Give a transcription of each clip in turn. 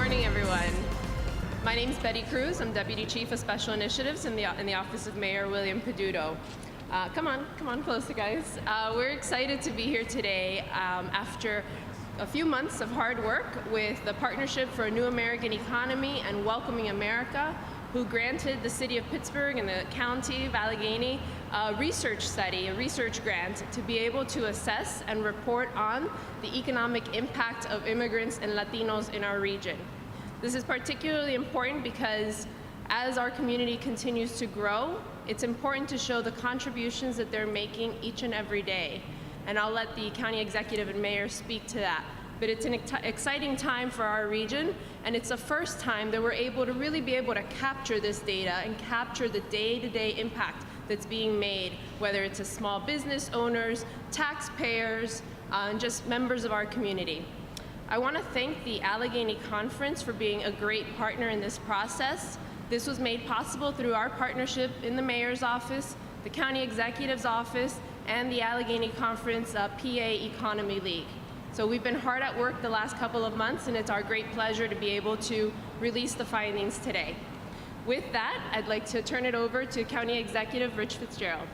morning, everyone. My name is Betty Cruz. I'm Deputy Chief of Special Initiatives in the Office of Mayor William Peduto. Come on closer, guys. We're excited to be here today after a few months of hard work with the Partnership for a New American Economy and Welcoming America, who granted the city of Pittsburgh and the county of Allegheny a research study, a research grant, to be able to assess and report on the economic impact of immigrants and Latinos in our region. This is particularly important because as our community continues to grow, it's important to show the contributions that they're making each and every day. And I'll let the county executive and mayor speak to that. But it's an exciting time for our region, and it's the first time that we're able to really be able to capture this data and capture the day-to-day impact that's being made, whether it's as small business owners, taxpayers, and just members of our community. I want to thank the Allegheny Conference for being a great partner in this process. This was made possible through our partnership in the mayor's office, the county executive's office, and the Allegheny Conference PA Economy League. So we've been hard at work the last couple of months, and it's our great pleasure to be able to release the findings today. With that, I'd like to turn it over to County Executive Rich Fitzgerald.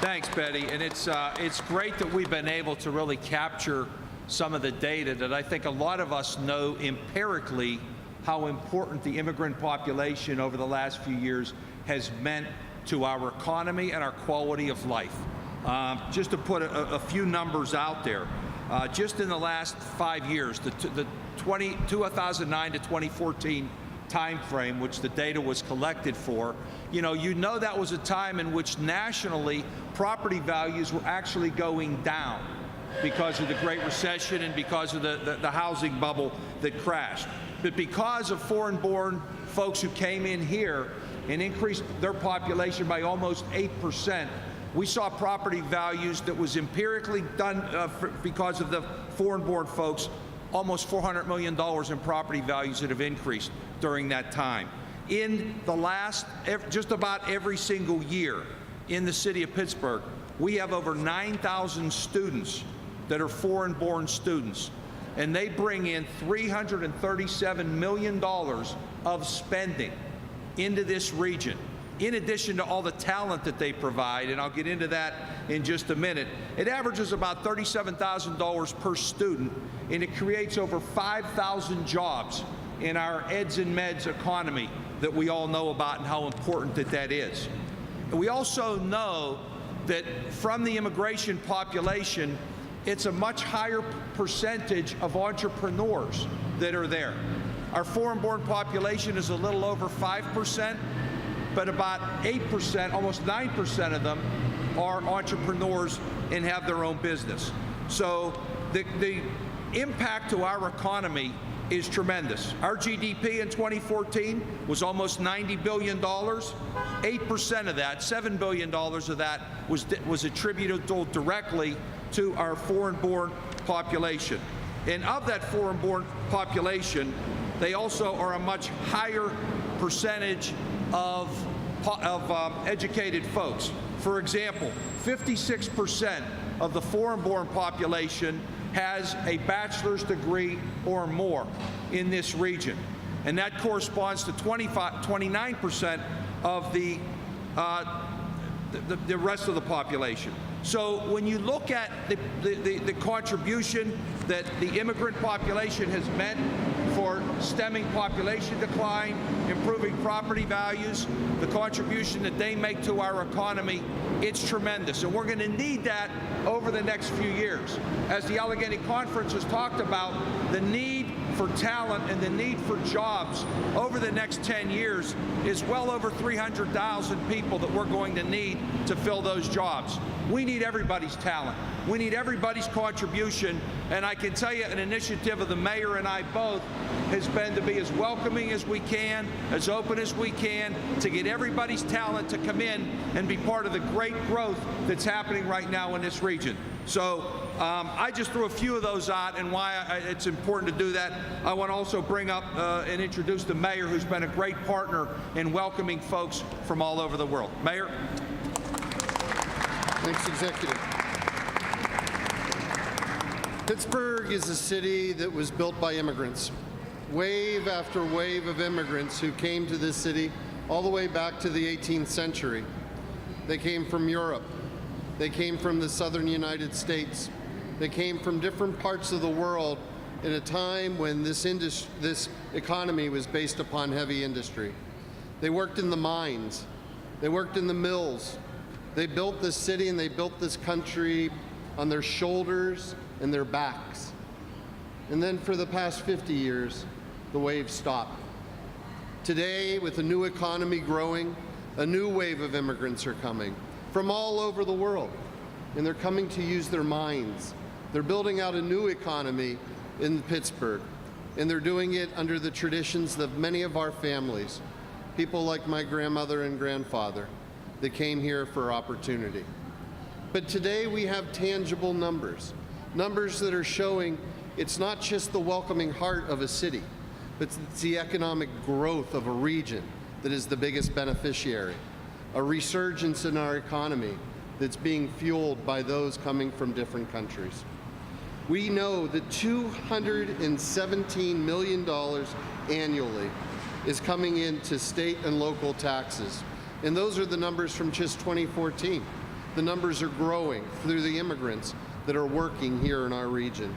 Thanks, Betty. And it's great that we've been able to really capture some of the data that I think a lot of us know empirically how important the immigrant population over the last few years has meant to our economy and our quality of life. Just to put a few numbers out there, just in the last 5 years, the 2009 to 2014 time frame, which the data was collected for, you know that was a time in which nationally property values were actually going down because of the Great Recession and because of the housing bubble that crashed. But because of foreign-born folks who came in here and increased their population by almost 8%, we saw property values that was empirically done because of the foreign-born folks, almost $400 million in property values that have increased during that time. In the last, just about every single year in the city of Pittsburgh, we have over 9,000 students that are foreign-born students, and they bring in $337 million of spending into this region. In addition to all the talent that they provide, and I'll get into that in just a minute, it averages about $37,000 per student, and it creates over 5,000 jobs in our eds and meds economy that we all know about and how important that is. And we also know that from the immigration population, it's a much higher percentage of entrepreneurs that are there. Our foreign-born population is a little over 5%, but about 8%, almost 9% of them are entrepreneurs and have their own business. So the impact to our economy is tremendous. Our GDP in 2014 was almost $90 billion. 8% of that, $7 billion of that, was attributable directly to our foreign-born population. And of that foreign-born population, they also are a much higher percentage of educated folks. For example, 56% of the foreign-born population has a bachelor's degree or more in this region, and that corresponds to 29% of the rest of the population. So when you look at the contribution that the immigrant population has meant for stemming population decline, improving property values, the contribution that they make to our economy, it's tremendous. And we're going to need that over the next few years. As the Allegheny Conference has talked about, the need for talent and the need for jobs over the next 10 years is well over 300,000 people that we're going to need to fill those jobs. We need everybody's talent. We need everybody's contribution, and I can tell you an initiative of the mayor and I both has been to be as welcoming as we can, as open as we can, to get everybody's talent to come in and be part of the great growth that's happening right now in this region. So I just threw a few of those out, and why it's important to do that. I want to also bring up and introduce the mayor, who's been a great partner in welcoming folks from all over the world. Mayor. Thanks, Executive. Pittsburgh is a city that was built by immigrants. Wave after wave of immigrants who came to this city all the way back to the 18th century. They came from Europe. They came from the southern United States. They came from different parts of the world in a time when this economy was based upon heavy industry. They worked in the mines. They worked in the mills. They built this city and they built this country on their shoulders and their backs. And then for the past 50 years, the wave stopped. Today, with a new economy growing, a new wave of immigrants are coming from all over the world, and they're coming to use their minds. They're building out a new economy in Pittsburgh, and they're doing it under the traditions of many of our families, people like my grandmother and grandfather that came here for opportunity. But today we have tangible numbers that are showing it's not just the welcoming heart of a city, but it's the economic growth of a region that is the biggest beneficiary, a resurgence in our economy that's being fueled by those coming from different countries. We know that $217 million annually is coming into state and local taxes. And those are the numbers from just 2014. The numbers are growing through the immigrants that are working here in our region.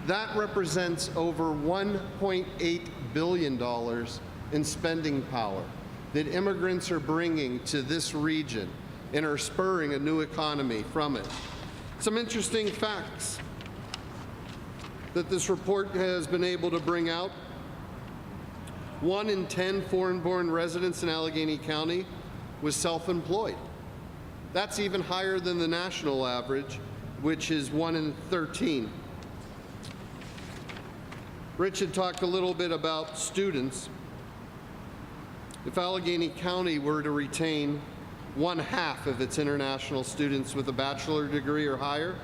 That represents over $1.8 billion in spending power that immigrants are bringing to this region and are spurring a new economy from it. Some interesting facts that this report has been able to bring out. 1 in 10 foreign-born residents in Allegheny County was self-employed. That's even higher than the national average, which is 1 in 13. Rich had talked a little bit about students. If Allegheny County were to retain 1/2 of its international students with a bachelor degree or higher,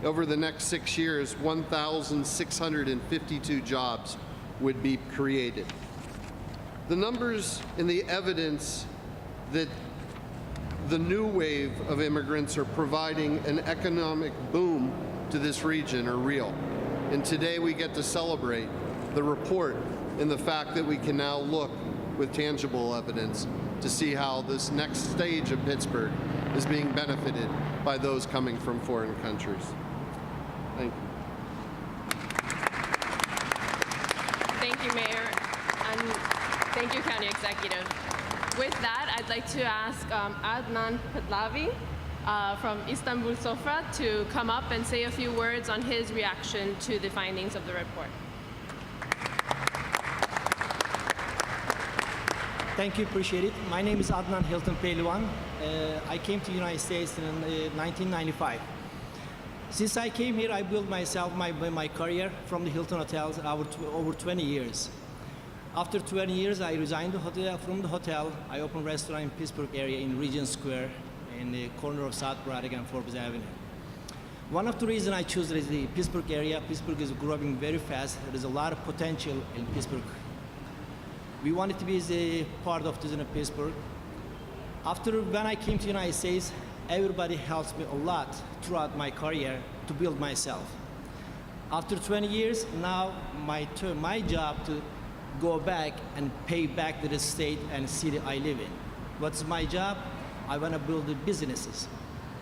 over the next 6 years, 1,652 jobs would be created. The numbers and the evidence that the new wave of immigrants are providing an economic boom to this region are real. And today we get to celebrate the report and the fact that we can now look with tangible evidence to see how this next stage of Pittsburgh is being benefited by those coming from foreign countries. Thank you. Thank you, Mayor, and thank you, County Executive. With that, I'd like to ask Adnan Petlavi from Istanbul Sofra to come up and say a few words on his reaction to the findings of the report. Thank you, appreciate it. My name is Adnan Hilton Pehlivan. I came to the United States in 1995. Since I came here, I built myself my career from the Hilton hotels over 20 years. After 20 years, I resigned from the hotel. I opened a restaurant in Pittsburgh area in Regent Square in the corner of South Braddock and Forbes Avenue. One of the reasons I chose is the Pittsburgh area. Pittsburgh is growing very fast. There is a lot of potential in Pittsburgh. We wanted to be a part of this in Pittsburgh. When I came to the United States, everybody helped me a lot throughout my career to build myself. After 20 years, now my job to go back and pay back to the state and city I live in. What's my job? I want to build the businesses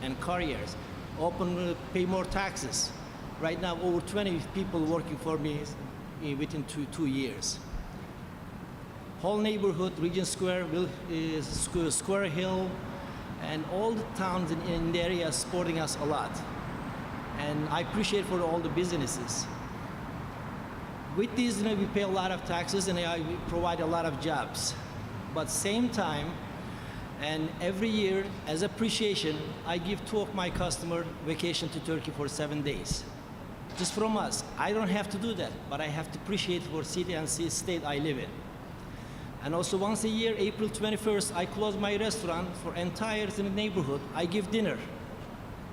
and careers, pay more taxes. Right now, over 20 people working for me within two years. Whole neighborhood, Regent Square, Square Hill, and all the towns in the area supporting us a lot. And I appreciate for all the businesses. With these, we pay a lot of taxes and we provide a lot of jobs. But same time, and every year, as appreciation, I give 2 of my customers vacation to Turkey for 7 days. Just from us. I don't have to do that, but I have to appreciate for city and state I live in. And also once a year, April 21st, I close my restaurant for entire neighborhood. I give dinner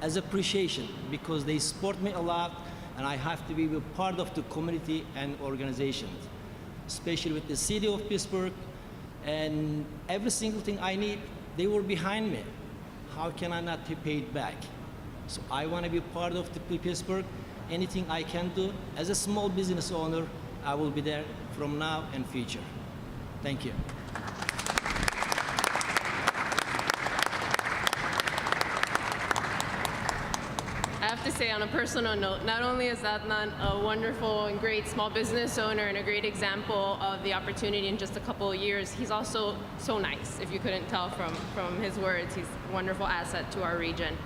as appreciation because they support me a lot and I have to be a part of the community and organization, especially with the city of Pittsburgh and every single thing I need, they were behind me. How can I not pay it back? So I want to be part of the Pittsburgh anything I can do as a small business owner, I will be there from now and future. Thank you. I have to say, on a personal note, not only is Adnan a wonderful and great small business owner and a great example of the opportunity in just a couple of years, he's also so nice. If you couldn't tell from his words, he's a wonderful asset to our region.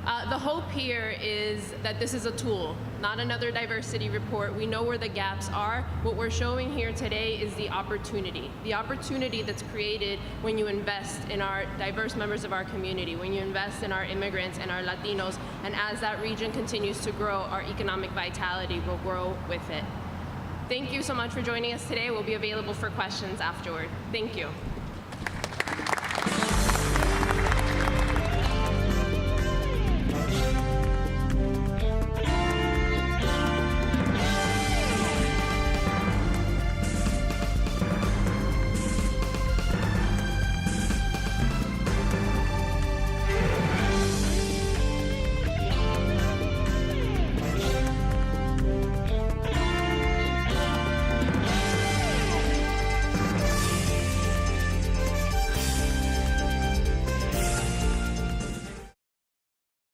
The hope here is that this is a tool, not another diversity report. We know where the gaps are. What we're showing here today is the opportunity that's created when you invest in our diverse members of our community, when you invest in our immigrants and our Latinos, and as that region continues to grow, our economic vitality will grow with it. Thank you so much for joining us today. We'll be available for questions afterward. Thank you.